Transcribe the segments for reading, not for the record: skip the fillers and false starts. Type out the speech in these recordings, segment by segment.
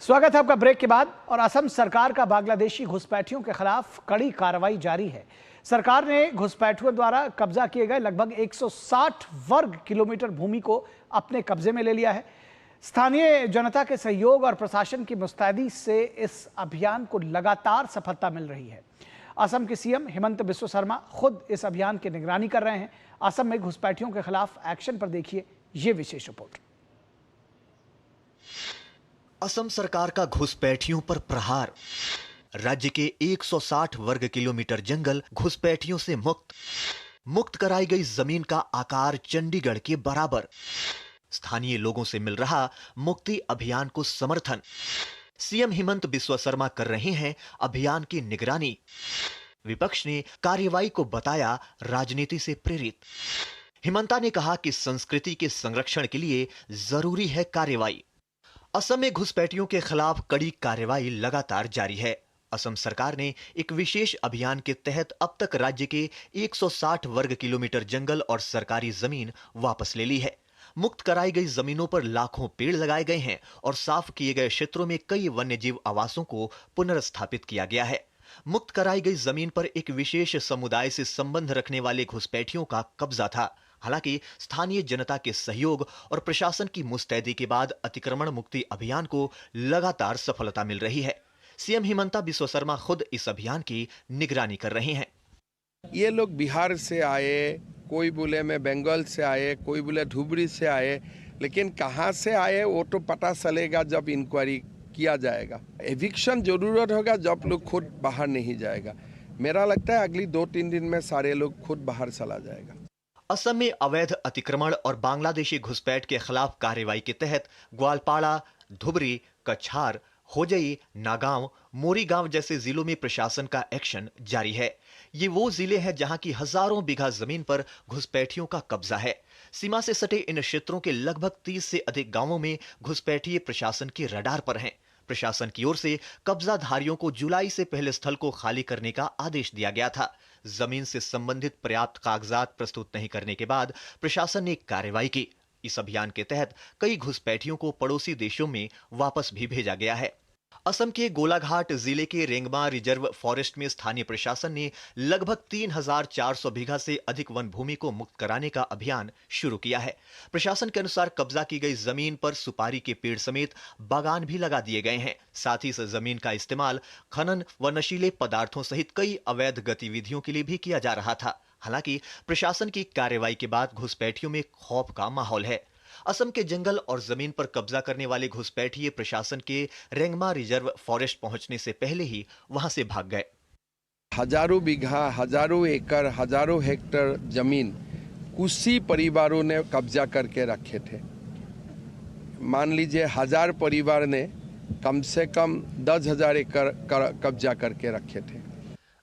स्वागत है आपका ब्रेक के बाद। और असम सरकार का बांग्लादेशी घुसपैठियों के खिलाफ कड़ी कार्रवाई जारी है। सरकार ने घुसपैठियों द्वारा कब्जा किए गए लगभग 160 वर्ग किलोमीटर भूमि को अपने कब्जे में ले लिया है। स्थानीय जनता के सहयोग और प्रशासन की मुस्तैदी से इस अभियान को लगातार सफलता मिल रही है। असम के सीएम हिमंत बिस्वा शर्मा खुद इस अभियान की निगरानी कर रहे हैं। असम में घुसपैठियों के खिलाफ एक्शन पर देखिए ये विशेष रिपोर्ट। असम सरकार का घुसपैठियों पर प्रहार। राज्य के 160 वर्ग किलोमीटर जंगल घुसपैठियों से मुक्त कराई गई जमीन का आकार चंडीगढ़ के बराबर। स्थानीय लोगों से मिल रहा मुक्ति अभियान को समर्थन। सीएम हिमंत बिस्वा शर्मा कर रहे हैं अभियान की निगरानी। विपक्ष ने कार्रवाई को बताया राजनीति से प्रेरित। हिमंता ने कहा कि संस्कृति के संरक्षण के लिए जरूरी है कार्रवाई। असम में घुसपैठियों के खिलाफ कड़ी कार्रवाई लगातार जारी है। असम सरकार ने एक विशेष अभियान के तहत अब तक राज्य के 160 वर्ग किलोमीटर जंगल और सरकारी जमीन वापस ले ली है। मुक्त कराई गई जमीनों पर लाखों पेड़ लगाए गए हैं और साफ किए गए क्षेत्रों में कई वन्यजीव आवासों को पुनर्स्थापित किया गया है। मुक्त कराई गई जमीन पर एक विशेष समुदाय से संबंध रखने वाले घुसपैठियों का कब्जा था। हालांकि स्थानीय जनता के सहयोग और प्रशासन की मुस्तैदी के बाद अतिक्रमण मुक्ति अभियान को लगातार सफलता मिल रही है। सीएम हिमंता बिस्वा शर्मा खुद इस अभियान की निगरानी कर रहे हैं। ये लोग बिहार से आए, कोई बोले मैं बंगाल से आए, कोई बोले धुबरी से आए, लेकिन कहाँ से आए वो तो पता चलेगा जब इंक्वायरी किया जाएगा। एविक्शन जरूरत होगा जब लोग खुद बाहर नहीं जाएगा। मेरा लगता है अगली 2-3 दिन में सारे लोग खुद बाहर चला जाएगा। असम में अवैध अतिक्रमण और बांग्लादेशी घुसपैठ के खिलाफ कार्रवाई के तहत ग्वालपाड़ा, धुबरी, कछार, होजई, नागांव, मोरीगांव जैसे जिलों में प्रशासन का एक्शन जारी है। ये वो जिले हैं जहां की हजारों बीघा जमीन पर घुसपैठियों का कब्जा है। सीमा से सटे इन क्षेत्रों के लगभग 30 से अधिक गांवों में घुसपैठिए प्रशासन के रडार पर हैं। प्रशासन की ओर से कब्जाधारियों को जुलाई से पहले स्थल को खाली करने का आदेश दिया गया था। जमीन से संबंधित पर्याप्त कागजात प्रस्तुत नहीं करने के बाद प्रशासन ने कार्रवाई की। इस अभियान के तहत कई घुसपैठियों को पड़ोसी देशों में वापस भी भेजा गया है। असम के गोलाघाट जिले के रेंगमा रिजर्व फॉरेस्ट में स्थानीय प्रशासन ने लगभग 3400 बीघा से अधिक वन भूमि को मुक्त कराने का अभियान शुरू किया है। प्रशासन के अनुसार कब्जा की गई जमीन पर सुपारी के पेड़ समेत बागान भी लगा दिए गए हैं। साथ ही इस जमीन का इस्तेमाल खनन व नशीले पदार्थों सहित कई अवैध गतिविधियों के लिए भी किया जा रहा था। हालांकि प्रशासन की कार्रवाई के बाद घुसपैठियों में खौफ का माहौल है। असम के जंगल और जमीन पर कब्जा करने वाले घुसपैठिए प्रशासन के रेंगमा रिजर्व फॉरेस्ट पहुंचने से पहले ही वहां से भाग गए। हजारों बीघा, हजारों एकड़, हजारों हेक्टेयर जमीन कुछ परिवारों ने कब्जा करके रखे थे। मान लीजिए 1000 परिवार ने कम से कम 10,000 एकड़ कब्जा करके रखे थे।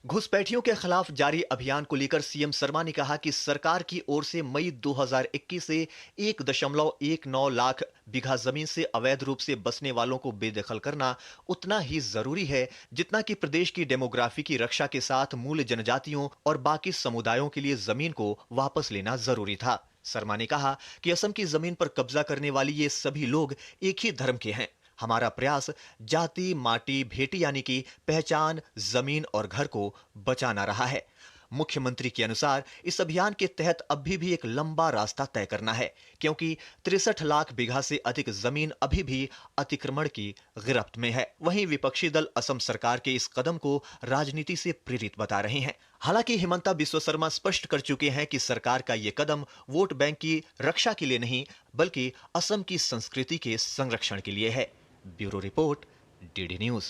घुसपैठियों के खिलाफ जारी अभियान को लेकर सीएम शर्मा ने कहा कि सरकार की ओर से मई 2021 से 1.19 लाख बीघा जमीन से अवैध रूप से बसने वालों को बेदखल करना उतना ही जरूरी है जितना कि प्रदेश की डेमोग्राफी की रक्षा के साथ मूल जनजातियों और बाकी समुदायों के लिए जमीन को वापस लेना जरूरी था। शर्मा ने कहा कि असम की जमीन पर कब्जा करने वाली ये सभी लोग एक ही धर्म के हैं। हमारा प्रयास जाति, माटी, भेटी यानी कि पहचान, जमीन और घर को बचाना रहा है। मुख्यमंत्री के अनुसार इस अभियान के तहत अभी भी एक लंबा रास्ता तय करना है, क्योंकि 63 लाख बीघा से अधिक जमीन अभी भी अतिक्रमण की गिरफ्त में है। वहीं विपक्षी दल असम सरकार के इस कदम को राजनीति से प्रेरित बता रहे हैं। हालांकि हिमंता बिस्वा शर्मा स्पष्ट कर चुके हैं कि सरकार का यह कदम वोट बैंक की रक्षा के लिए नहीं, बल्कि असम की संस्कृति के संरक्षण के लिए है। Bureau report, DD news.